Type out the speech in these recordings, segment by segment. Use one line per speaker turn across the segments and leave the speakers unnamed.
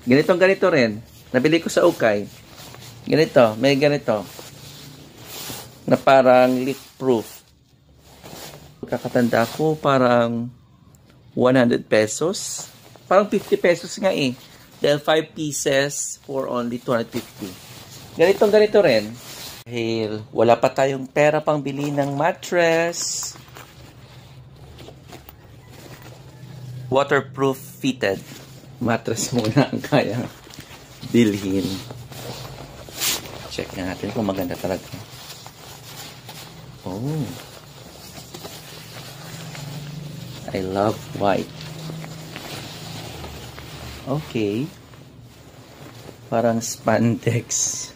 Ganito rin. Nabili ko sa Ukay. Ganito, may ganito. Na parang leak-proof. Kakatanda ko, parang 100 pesos. Parang 50 pesos nga eh. Dahil 5 pieces for only 250. Ganito rin. Dahil wala pa tayong pera pang bili ng mattress. Waterproof fitted. Mattress muna ang kayang bilhin. Check na natin kung maganda talaga. Oh. I love white. Okay. Parang spandex.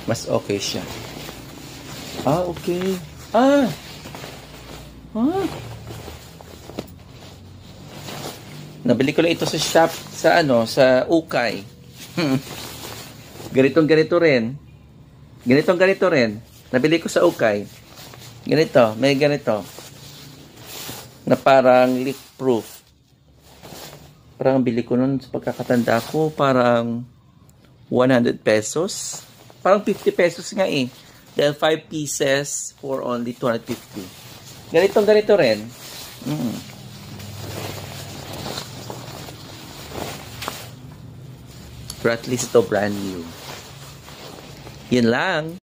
Mas okay siya. Ah, okay. Ah! Nabili ko lang ito sa shop, sa Ukay. Ganito rin. Ganito rin. Nabili ko sa Ukay. Ganito, may ganito. Na parang leak-proof. Parang bili ko nun sa pagkakatanda ko, parang 100 pesos. Parang 50 pesos nga eh. Dahil 5 pieces for only 250. Ganito rin. Pero at least ito brand new. Yun lang.